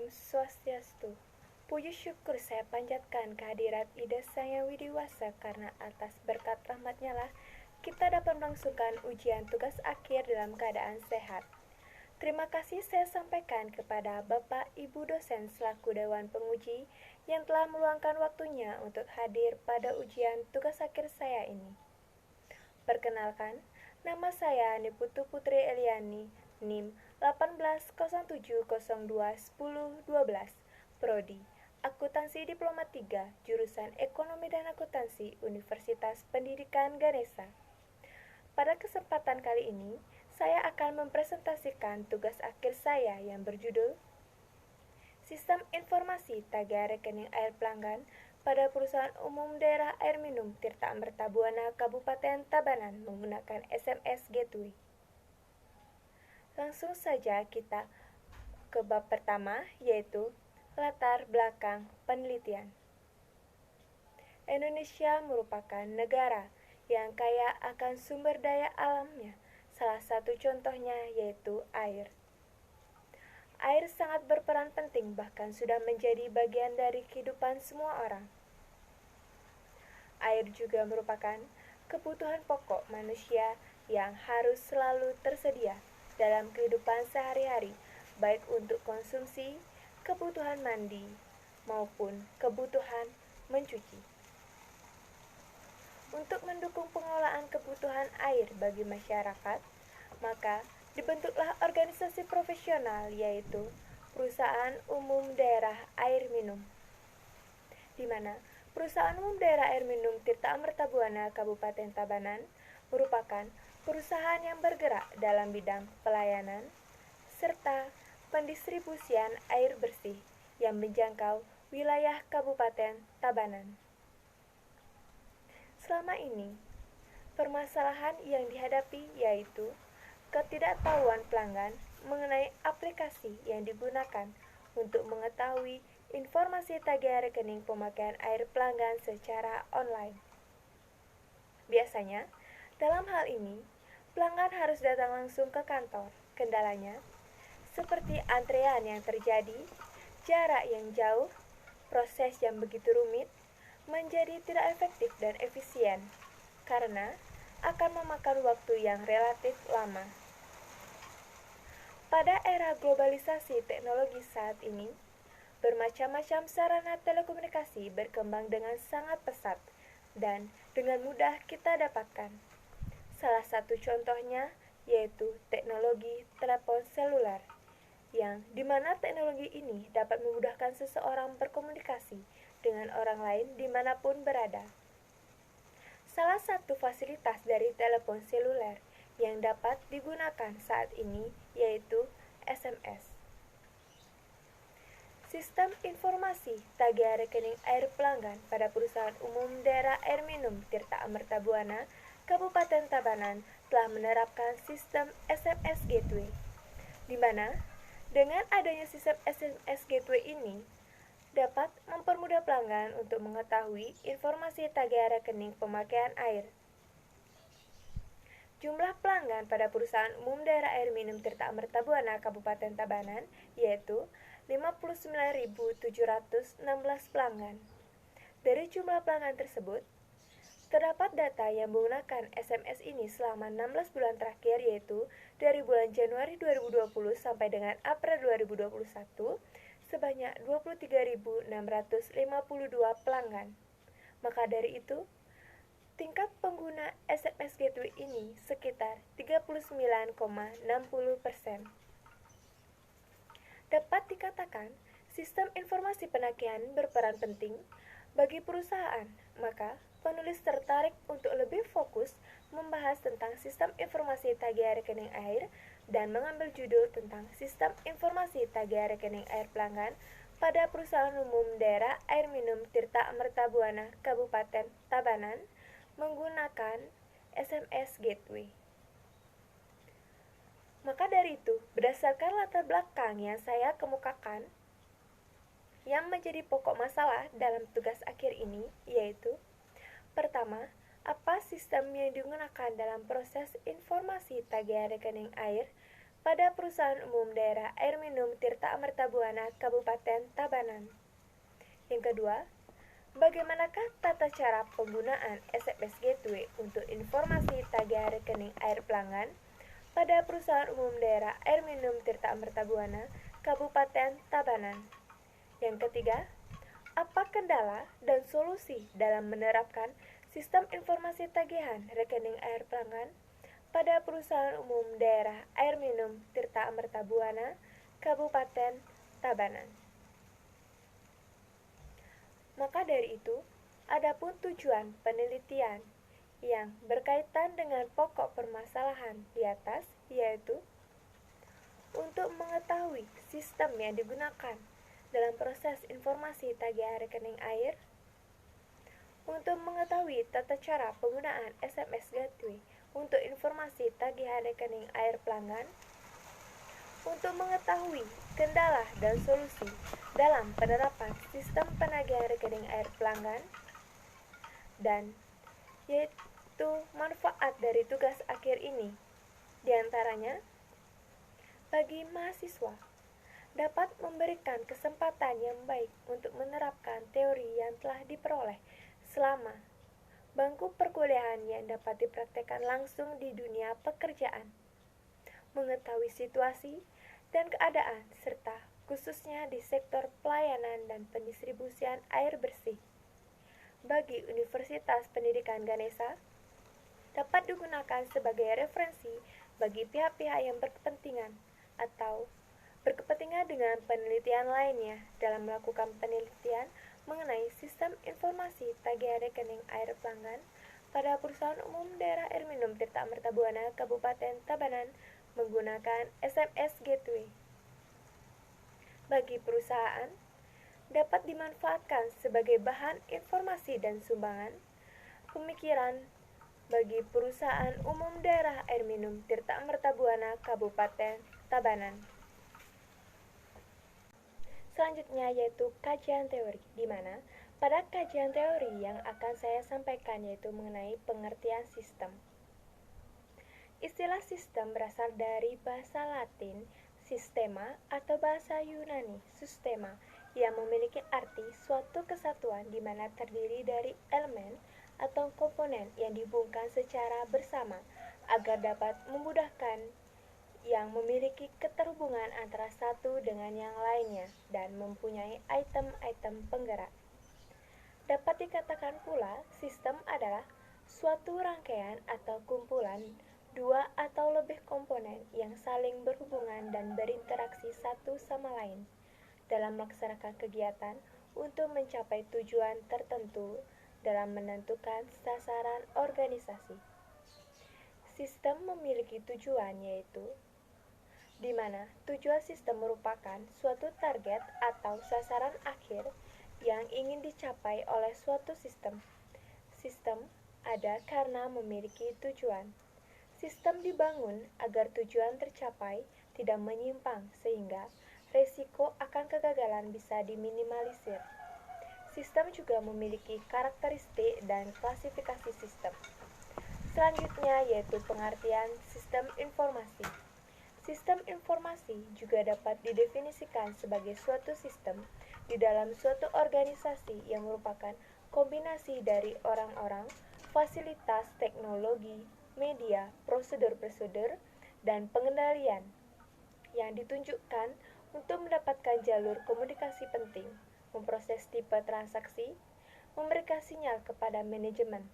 Swastiastu. Puji syukur saya panjatkan kehadirat Ida Sang Yang Widiwasa karena atas berkat rahmatnya lah kita dapat melangsungkan ujian tugas akhir dalam keadaan sehat. Terima kasih saya sampaikan kepada Bapak Ibu dosen selaku Dewan Penguji yang telah meluangkan waktunya untuk hadir pada ujian tugas akhir saya ini. Perkenalkan, nama saya Niputu Putri Eliani, NIM 1807021012, Prodi Akuntansi Diploma 3, jurusan Ekonomi dan Akuntansi, Universitas Pendidikan Ganesha. Pada kesempatan kali ini, saya akan mempresentasikan tugas akhir saya yang berjudul Sistem Informasi Tagih Rekening Air Pelanggan pada Perusahaan Umum Daerah Air Minum Tirta Amerta Buana Kabupaten Tabanan menggunakan SMS Gateway. Langsung saja kita ke bab pertama, yaitu latar belakang penelitian. Indonesia merupakan negara yang kaya akan sumber daya alamnya. Salah satu contohnya yaitu air. Air sangat berperan penting, bahkan sudah menjadi bagian dari kehidupan semua orang. Air juga merupakan kebutuhan pokok manusia yang harus selalu tersedia dalam kehidupan sehari-hari, baik untuk konsumsi, kebutuhan mandi, maupun kebutuhan mencuci. Untuk mendukung pengelolaan kebutuhan air bagi masyarakat, maka dibentuklah organisasi profesional, yaitu Perusahaan Umum Daerah Air Minum, di mana Perusahaan Umum Daerah Air Minum Tirta Amerta Buana Kabupaten Tabanan merupakan perusahaan yang bergerak dalam bidang pelayanan serta pendistribusian air bersih yang menjangkau wilayah Kabupaten Tabanan. Selama ini, permasalahan yang dihadapi yaitu ketidaktahuan pelanggan mengenai aplikasi yang digunakan untuk mengetahui informasi tagihan rekening pemakaian air pelanggan secara online. Biasanya, dalam hal ini, pelanggan harus datang langsung ke kantor. Kendalanya, seperti antrean yang terjadi, jarak yang jauh, proses yang begitu rumit, menjadi tidak efektif dan efisien, karena akan memakan waktu yang relatif lama. Pada era globalisasi teknologi saat ini, bermacam-macam sarana telekomunikasi berkembang dengan sangat pesat dan dengan mudah kita dapatkan. Salah satu contohnya yaitu teknologi telepon seluler, yang dimana teknologi ini dapat memudahkan seseorang berkomunikasi dengan orang lain dimanapun berada. Salah satu fasilitas dari telepon seluler yang dapat digunakan saat ini yaitu SMS. Sistem informasi tagihan rekening air pelanggan pada Perusahaan Umum Daerah Air Minum Tirta Amerta Buana Kabupaten Tabanan telah menerapkan sistem SMS Gateway, di mana dengan adanya sistem SMS Gateway ini dapat mempermudah pelanggan untuk mengetahui informasi tagihan rekening pemakaian air. Jumlah pelanggan pada Perusahaan Umum Daerah Air Minum Tirta Amerta Buana Kabupaten Tabanan yaitu 59.716 pelanggan. Dari jumlah pelanggan tersebut, terdapat data yang menggunakan SMS ini selama 16 bulan terakhir, yaitu dari bulan Januari 2020 sampai dengan April 2021 sebanyak 23.652 pelanggan. Maka dari itu, tingkat pengguna SMS Gateway ini sekitar 39,60%. Dapat dikatakan, sistem informasi penagihan berperan penting bagi perusahaan, maka penulis tertarik untuk lebih fokus membahas tentang sistem informasi tagihan rekening air dan mengambil judul tentang sistem informasi tagihan rekening air pelanggan pada Perusahaan Umum Daerah Air Minum Tirta Amerta Buana Kabupaten Tabanan menggunakan SMS Gateway. Maka dari itu, berdasarkan latar belakang yang saya kemukakan, yang menjadi pokok masalah dalam tugas akhir ini yaitu: pertama, apa sistem yang digunakan dalam proses informasi tagihan rekening air pada Perusahaan Umum Daerah Air Minum Tirta Amerta Buana Kabupaten Tabanan. Yang kedua, bagaimanakah tata cara penggunaan SMS Gateway untuk informasi tagihan rekening air pelanggan pada Perusahaan Umum Daerah Air Minum Tirta Amerta Buana Kabupaten Tabanan? Yang ketiga, apa kendala dan solusi dalam menerapkan sistem informasi tagihan rekening air pelanggan pada Perusahaan Umum Daerah Air Minum Tirta Amerta Buana, Kabupaten Tabanan? Maka dari itu, adapun tujuan penelitian yang berkaitan dengan pokok permasalahan di atas, yaitu untuk mengetahui sistem yang digunakan dalam proses informasi tagihan rekening air, untuk mengetahui tata cara penggunaan SMS Gateway untuk informasi tagihan rekening air pelanggan, untuk mengetahui kendala dan solusi dalam penerapan sistem penagihan rekening air pelanggan, dan yaitu manfaat dari tugas akhir ini, diantaranya bagi mahasiswa dapat memberikan kesempatan yang baik untuk menerapkan teori yang telah diperoleh selama bangku perkuliahan yang dapat dipraktekkan langsung di dunia pekerjaan, mengetahui situasi dan keadaan serta khususnya di sektor pelayanan dan pendistribusian air bersih. Bagi Universitas Pendidikan Ganesha dapat digunakan sebagai referensi bagi pihak-pihak yang berkepentingan atau berkepentingan dengan penelitian lainnya dalam melakukan penelitian mengenai sistem informasi tagihan rekening air pelanggan pada Perusahaan Umum Daerah Air Minum Tirta Amerta Buana Kabupaten Tabanan menggunakan SMS Gateway. Bagi perusahaan, dapat dimanfaatkan sebagai bahan informasi dan sumbangan pemikiran bagi Perusahaan Umum Daerah Air Minum Tirta Amerta Buana Kabupaten Tabanan. Selanjutnya yaitu kajian teori, di mana pada kajian teori yang akan saya sampaikan yaitu mengenai pengertian sistem. Istilah sistem berasal dari bahasa Latin sistema atau bahasa Yunani systema yang memiliki arti suatu kesatuan di mana terdiri dari elemen atau komponen yang dihubungkan secara bersama agar dapat memudahkan yang memiliki keterhubungan antara satu dengan yang lainnya dan mempunyai item-item penggerak. Dapat dikatakan pula, sistem adalah suatu rangkaian atau kumpulan dua atau lebih komponen yang saling berhubungan dan berinteraksi satu sama lain dalam melaksanakan kegiatan untuk mencapai tujuan tertentu dalam menentukan sasaran organisasi. Sistem memiliki tujuan yaitu di mana tujuan sistem merupakan suatu target atau sasaran akhir yang ingin dicapai oleh suatu sistem. Sistem ada karena memiliki tujuan. Sistem dibangun agar tujuan tercapai tidak menyimpang sehingga resiko akan kegagalan bisa diminimalisir. Sistem juga memiliki karakteristik dan klasifikasi sistem. Selanjutnya yaitu pengertian sistem informasi. Sistem informasi juga dapat didefinisikan sebagai suatu sistem di dalam suatu organisasi yang merupakan kombinasi dari orang-orang, fasilitas, teknologi, media, prosedur-prosedur, dan pengendalian yang ditunjukkan untuk mendapatkan jalur komunikasi penting, memproses tipe transaksi, memberikan sinyal kepada manajemen.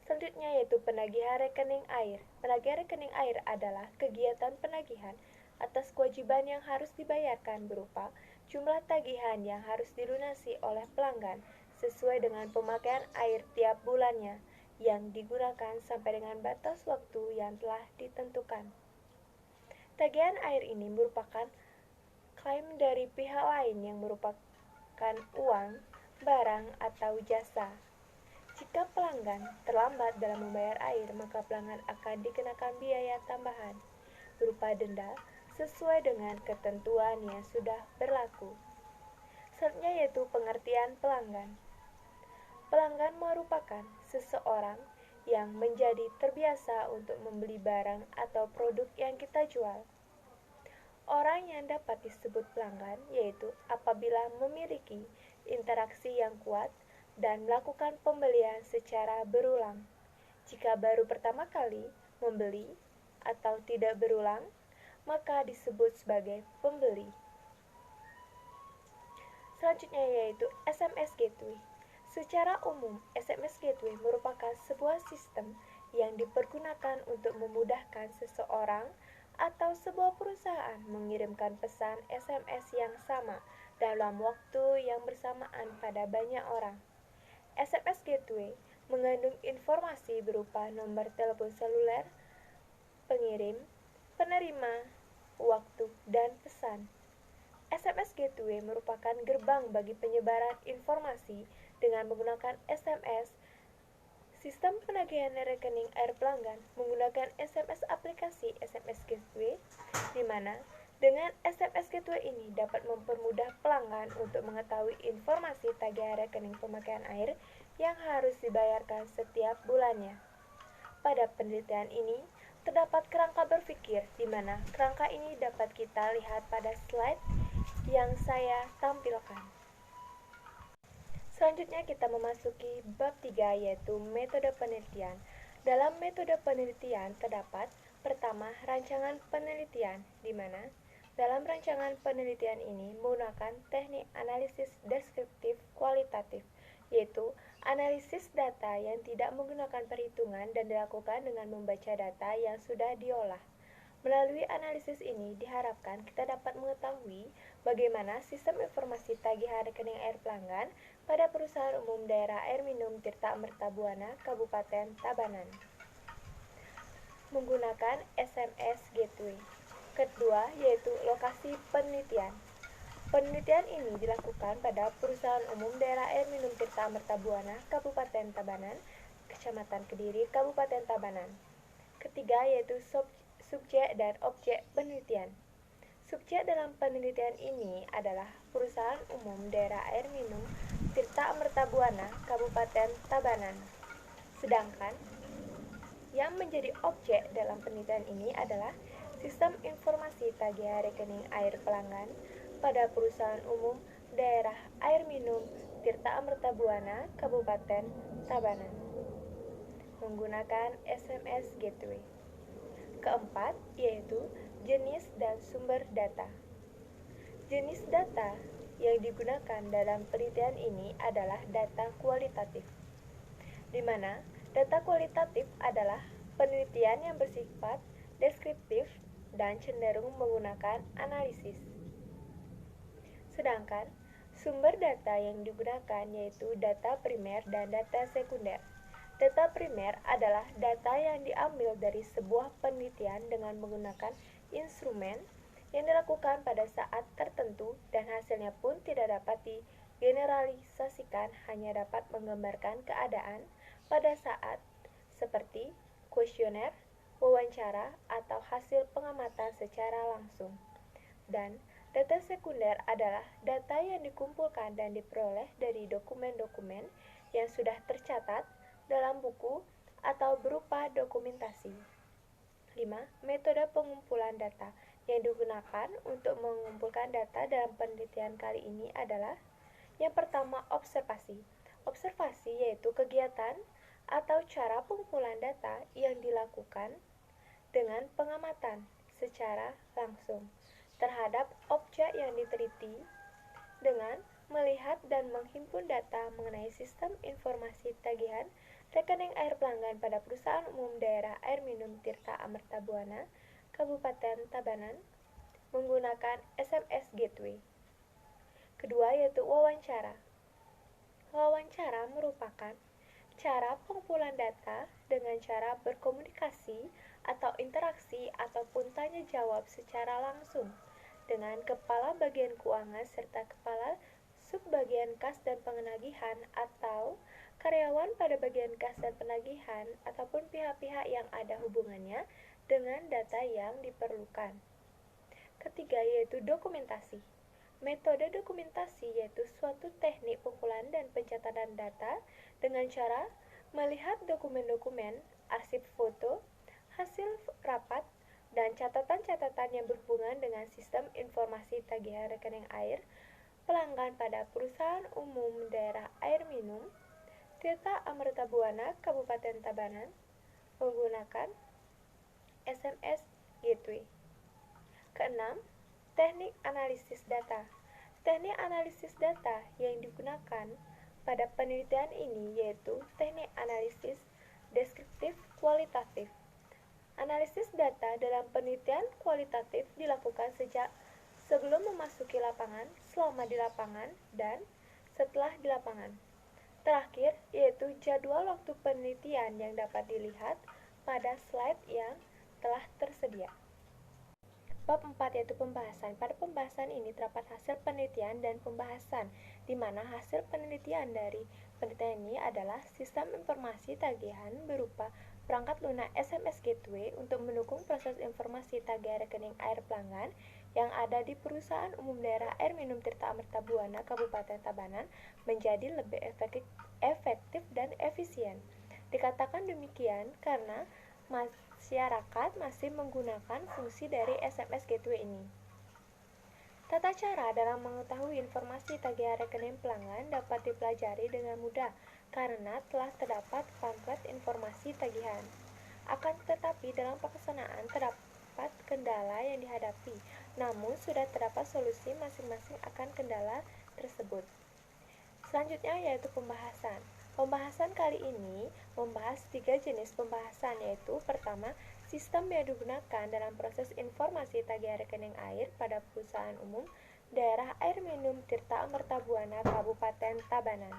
Selanjutnya yaitu penagihan rekening air. Penagihan rekening air adalah kegiatan penagihan atas kewajiban yang harus dibayarkan berupa jumlah tagihan yang harus dilunasi oleh pelanggan sesuai dengan pemakaian air tiap bulannya yang digunakan sampai dengan batas waktu yang telah ditentukan. Tagihan air ini merupakan klaim dari pihak lain yang merupakan uang, barang, atau jasa. Jika pelanggan terlambat dalam membayar air, maka pelanggan akan dikenakan biaya tambahan berupa denda sesuai dengan ketentuan yang sudah berlaku. Selanjutnya yaitu pengertian pelanggan. Pelanggan merupakan seseorang yang menjadi terbiasa untuk membeli barang atau produk yang kita jual. Orang yang dapat disebut pelanggan yaitu apabila memiliki interaksi yang kuat dan melakukan pembelian secara berulang. Jika baru pertama kali membeli atau tidak berulang, maka disebut sebagai pembeli. Selanjutnya yaitu SMS Gateway. Secara umum, SMS Gateway merupakan sebuah sistem yang dipergunakan untuk memudahkan seseorang atau sebuah perusahaan mengirimkan pesan SMS yang sama dalam waktu yang bersamaan pada banyak orang. SMS Gateway mengandung informasi berupa nomor telepon seluler, pengirim, penerima, waktu, dan pesan. SMS Gateway merupakan gerbang bagi penyebaran informasi dengan menggunakan SMS. Sistem penagihan rekening air pelanggan menggunakan SMS aplikasi SMS Gateway, di mana dengan SMS Gateway ini dapat mempermudah pelanggan untuk mengetahui informasi tagihan rekening pemakaian air yang harus dibayarkan setiap bulannya. Pada penelitian ini, terdapat kerangka berpikir, di mana kerangka ini dapat kita lihat pada slide yang saya tampilkan. Selanjutnya kita memasuki bab 3 yaitu metode penelitian. Dalam metode penelitian terdapat pertama rancangan penelitian, di mana dalam rancangan penelitian ini menggunakan teknik analisis deskriptif kualitatif, yaitu analisis data yang tidak menggunakan perhitungan dan dilakukan dengan membaca data yang sudah diolah. Melalui analisis ini diharapkan kita dapat mengetahui bagaimana sistem informasi tagihan rekening air pelanggan pada Perusahaan Umum Daerah Air Minum Tirta Amerta Buana, Kabupaten Tabanan, menggunakan SMS Gateway. Kedua yaitu lokasi penelitian. Penelitian ini dilakukan pada Perusahaan Umum Daerah Air Minum Tirta Amerta Buana, Kabupaten Tabanan, Kecamatan Kediri, Kabupaten Tabanan. Ketiga yaitu subjek dan objek penelitian. Subjek dalam penelitian ini adalah Perusahaan Umum Daerah Air Minum Tirta Amerta Buana, Kabupaten Tabanan. Sedangkan yang menjadi objek dalam penelitian ini adalah sistem informasi tagihan rekening air pelanggan pada Perusahaan Umum Daerah Air Minum Tirta Amerta Buana, Kabupaten Tabanan, menggunakan SMS Gateway. Keempat yaitu jenis dan sumber data. Jenis data yang digunakan dalam penelitian ini adalah data kualitatif, di mana data kualitatif adalah penelitian yang bersifat deskriptif dan cenderung menggunakan analisis. Sedangkan sumber data yang digunakan yaitu data primer dan data sekunder. Data primer adalah data yang diambil dari sebuah penelitian dengan menggunakan instrumen yang dilakukan pada saat tertentu dan hasilnya pun tidak dapat digeneralisasikan, hanya dapat menggambarkan keadaan pada saat seperti kuesioner, wawancara, atau hasil pengamatan secara langsung. Dan data sekunder adalah data yang dikumpulkan dan diperoleh dari dokumen-dokumen yang sudah tercatat dalam buku atau berupa dokumentasi. 5. Metode pengumpulan data yang digunakan untuk mengumpulkan data dalam penelitian kali ini adalah yang pertama, observasi. Observasi yaitu kegiatan atau cara pengumpulan data yang dilakukan dengan pengamatan secara langsung terhadap objek yang diteliti dengan melihat dan menghimpun data mengenai sistem informasi tagihan rekening air pelanggan pada Perusahaan Umum Daerah Air Minum Tirta Amerta Buana, Kabupaten Tabanan, menggunakan SMS Gateway. Kedua yaitu wawancara. Wawancara merupakan cara pengumpulan data dengan cara berkomunikasi atau interaksi ataupun tanya jawab secara langsung dengan kepala bagian keuangan serta kepala subbagian kas dan penagihan atau karyawan pada bagian kas dan penagihan ataupun pihak-pihak yang ada hubungannya dengan data yang diperlukan. Ketiga yaitu dokumentasi. Metode dokumentasi yaitu suatu teknik pengumpulan dan pencatatan data dengan cara melihat dokumen-dokumen, arsip foto, hasil rapat, dan catatan-catatan yang berhubungan dengan sistem informasi tagihan rekening air pelanggan pada Perusahaan Umum Daerah Air Minum Tirta Amerta Buana Kabupaten Tabanan menggunakan SMS Gateway. Keenam, teknik analisis data. Teknik analisis data yang digunakan pada penelitian ini yaitu teknik analisis deskriptif kualitatif. Analisis data dalam penelitian kualitatif dilakukan sejak sebelum memasuki lapangan, selama di lapangan, dan setelah di lapangan. Terakhir, yaitu jadwal waktu penelitian yang dapat dilihat pada slide yang telah tersedia. Bab 4 yaitu pembahasan. Pada pembahasan ini terdapat hasil penelitian dan pembahasan, di mana hasil penelitian dari penelitian ini adalah sistem informasi tagihan berupa perangkat lunak SMS Gateway untuk mendukung proses informasi tagihan rekening air pelanggan yang ada di Perusahaan Umum Daerah Air Minum Tirta Amerta Buana Kabupaten Tabanan menjadi lebih efektif dan efisien. Dikatakan demikian karena masyarakat masih menggunakan fungsi dari SMS Gateway ini. Tata cara dalam mengetahui informasi tagihan rekening pelanggan dapat dipelajari dengan mudah karena telah terdapat pamflet informasi tagihan. Akan tetapi dalam pelaksanaan terdapat kendala yang dihadapi, namun sudah terdapat solusi masing-masing akan kendala tersebut. Selanjutnya yaitu pembahasan. Pembahasan kali ini membahas 3 jenis pembahasan yaitu pertama, sistem yang digunakan dalam proses informasi tagihan rekening air pada Perusahaan Umum Daerah Air Minum Tirta Amerta Buana Kabupaten Tabanan.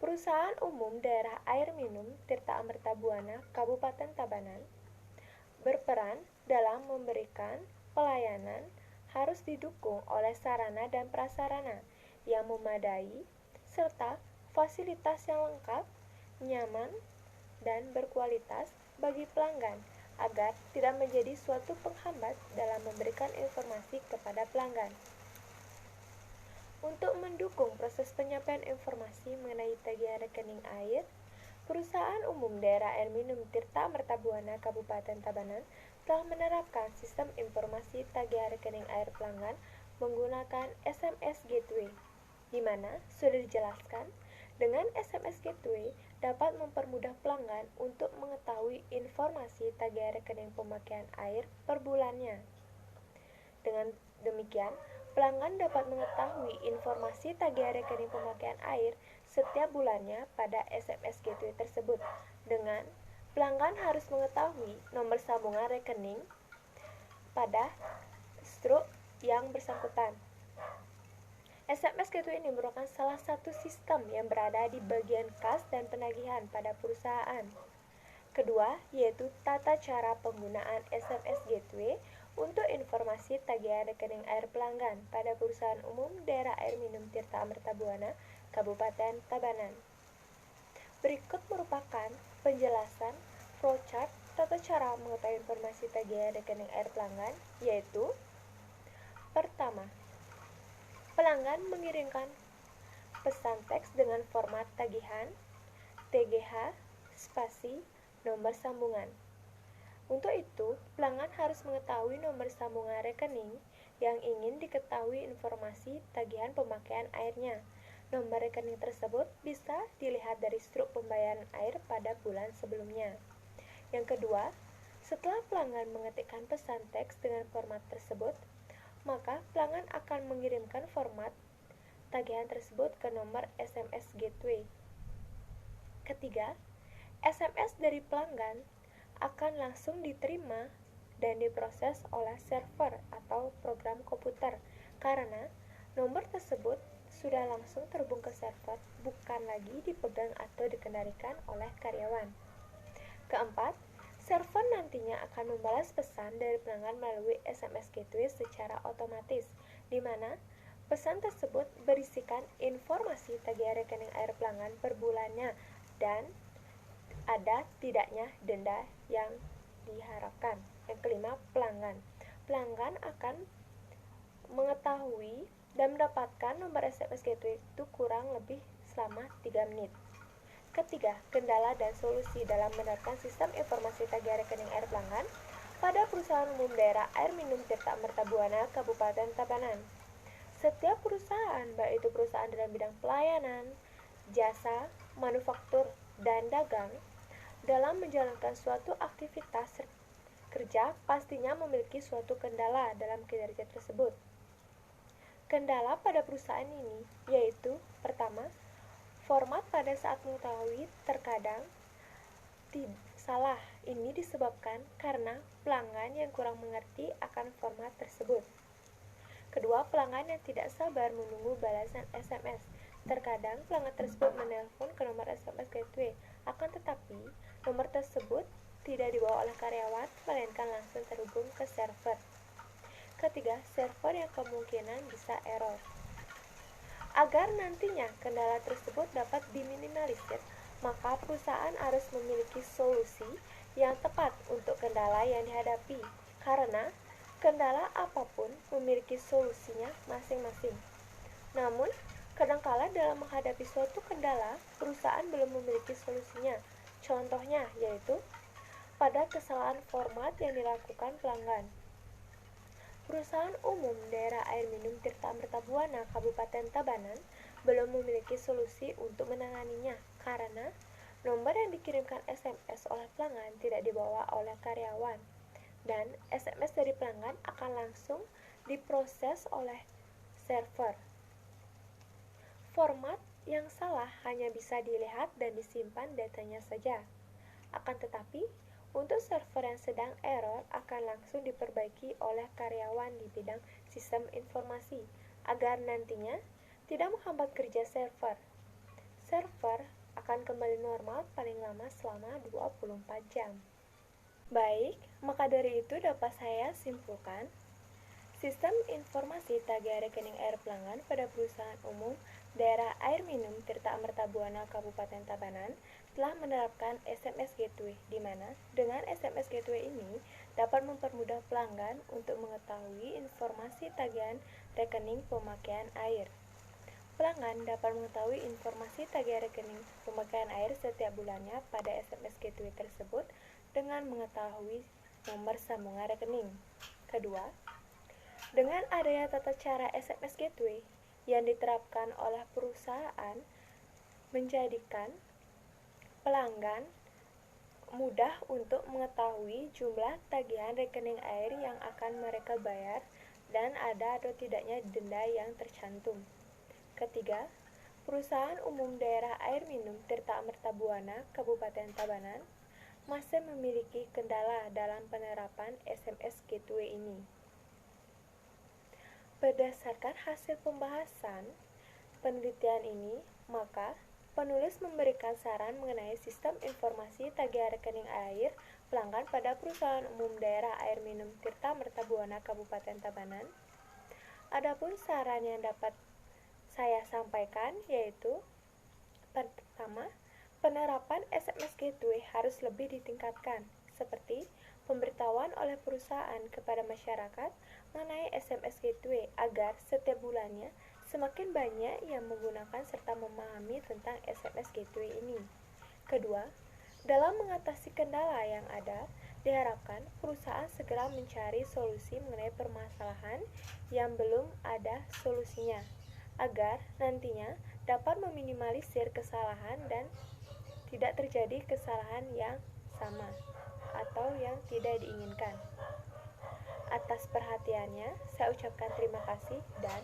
Perusahaan Umum Daerah Air Minum Tirta Amerta Buana Kabupaten Tabanan berperan dalam memberikan pelayanan harus didukung oleh sarana dan prasarana yang memadai serta fasilitas yang lengkap, nyaman, dan berkualitas bagi pelanggan agar tidak menjadi suatu penghambat dalam memberikan informasi kepada pelanggan. Untuk mendukung proses penyampaian informasi mengenai tagihan rekening air, Perusahaan Umum Daerah Air Minum Tirta Amerta Buana Kabupaten Tabanan telah menerapkan sistem informasi tagihan rekening air pelanggan menggunakan SMS Gateway, di mana sudah dijelaskan dengan SMS Gateway dapat mempermudah pelanggan untuk mengetahui informasi tagihan rekening pemakaian air per bulannya. Dengan demikian, pelanggan dapat mengetahui informasi tagihan rekening pemakaian air setiap bulannya pada SMS Gateway tersebut. Dengan pelanggan harus mengetahui nomor sambungan rekening pada struk yang bersangkutan. SMS Gateway ini merupakan salah satu sistem yang berada di bagian kas dan penagihan pada perusahaan. Kedua, yaitu tata cara penggunaan SMS Gateway untuk informasi tagihan rekening air pelanggan pada Perusahaan Umum Daerah Air Minum Tirta Amerta Buana Kabupaten Tabanan. Berikut merupakan penjelasan flowchart tata cara mengetahui informasi tagihan rekening air pelanggan, yaitu pertama, pelanggan mengirimkan pesan teks dengan format tagihan, TGH, spasi, nomor sambungan. Untuk itu, pelanggan harus mengetahui nomor sambungan rekening yang ingin diketahui informasi tagihan pemakaian airnya. Nomor rekening tersebut bisa dilihat dari struk pembayaran air pada bulan sebelumnya. Yang kedua, setelah pelanggan mengetikkan pesan teks dengan format tersebut, maka pelanggan akan mengirimkan format tagihan tersebut ke nomor SMS Gateway. Ketiga, SMS dari pelanggan akan langsung diterima dan diproses oleh server atau program komputer karena nomor tersebut sudah langsung terhubung ke server, bukan lagi dipegang atau dikendalikan oleh karyawan. Keempat, server nantinya akan membalas pesan dari pelanggan melalui SMS Gateway secara otomatis, di mana pesan tersebut berisikan informasi tagihan rekening air pelanggan per bulannya dan ada tidaknya denda yang diharapkan. Yang kelima, pelanggan. Pelanggan akan mengetahui dan mendapatkan nomor SMS Gateway itu kurang lebih selama 3 menit. Ketiga, kendala dan solusi dalam menerapkan sistem informasi tagihan rekening air pelanggan. pada Perusahaan Umum Daerah Air Minum Tirta Mertabuana, Kabupaten Tabanan. Setiap perusahaan, baik itu perusahaan dalam bidang pelayanan, jasa, manufaktur, dan dagang, dalam menjalankan suatu aktivitas kerja pastinya memiliki suatu kendala dalam kinerja tersebut. Kendala pada perusahaan ini yaitu pertama, format pada saat mengetahui terkadang salah. Ini disebabkan karena pelanggan yang kurang mengerti akan format tersebut. Kedua, pelanggan yang tidak sabar menunggu balasan SMS. Terkadang pelanggan tersebut menelpon ke nomor SMS gateway, akan tetapi nomor tersebut tidak dibawa oleh karyawan, melainkan langsung terhubung ke server. Ketiga, server yang kemungkinan bisa error. Agar nantinya kendala tersebut dapat diminimalisir, maka perusahaan harus memiliki solusi yang tepat untuk kendala yang dihadapi, karena kendala apapun memiliki solusinya masing-masing. Namun, kadangkala dalam menghadapi suatu kendala, perusahaan belum memiliki solusinya. Contohnya yaitu pada kesalahan format yang dilakukan pelanggan. Perusahaan Umum Daerah Air Minum Tirta Mertabuana, Kabupaten Tabanan, belum memiliki solusi untuk menanganinya karena nomor yang dikirimkan SMS oleh pelanggan tidak dibawa oleh karyawan, dan SMS dari pelanggan akan langsung diproses oleh server. Format yang salah hanya bisa dilihat dan disimpan datanya saja. Akan tetapi, untuk server yang sedang error akan langsung diperbaiki oleh karyawan di bidang sistem informasi agar nantinya tidak menghambat kerja server. Server akan kembali normal paling lama selama 24 jam. Baik, maka dari itu dapat saya simpulkan, sistem informasi tagih rekening air pelanggan pada Perusahaan Umum Daerah Air Minum Tirta Mertabuana, Kabupaten Tabanan telah menerapkan SMS Gateway, di mana dengan SMS Gateway ini dapat mempermudah pelanggan untuk mengetahui informasi tagihan rekening pemakaian air. Pelanggan dapat mengetahui informasi tagihan rekening pemakaian air setiap bulannya pada SMS Gateway tersebut dengan mengetahui nomor sambungan rekening. Kedua, dengan adanya tata cara SMS Gateway yang diterapkan oleh perusahaan menjadikan pelanggan mudah untuk mengetahui jumlah tagihan rekening air yang akan mereka bayar dan ada atau tidaknya denda yang tercantum. Ketiga, Perusahaan Umum Daerah Air Minum Tirta Mertabuana, Kabupaten Tabanan, masih memiliki kendala dalam penerapan SMS Gateway ini. Berdasarkan hasil pembahasan penelitian ini, maka penulis memberikan saran mengenai sistem informasi tagihan rekening air pelanggan pada Perusahaan Umum Daerah Air Minum Tirta Mertabuana, Kabupaten Tabanan. Adapun saran yang dapat saya sampaikan yaitu pertama, penerapan SMS Gateway harus lebih ditingkatkan, seperti pemberitahuan oleh perusahaan kepada masyarakat mengenai SMS Gateway agar setiap bulannya semakin banyak yang menggunakan serta memahami tentang SMS Gateway ini. Kedua, dalam mengatasi kendala yang ada, diharapkan perusahaan segera mencari solusi mengenai permasalahan yang belum ada solusinya, agar nantinya dapat meminimalisir kesalahan dan tidak terjadi kesalahan yang sama atau yang tidak diinginkan. Atas perhatiannya, saya ucapkan terima kasih dan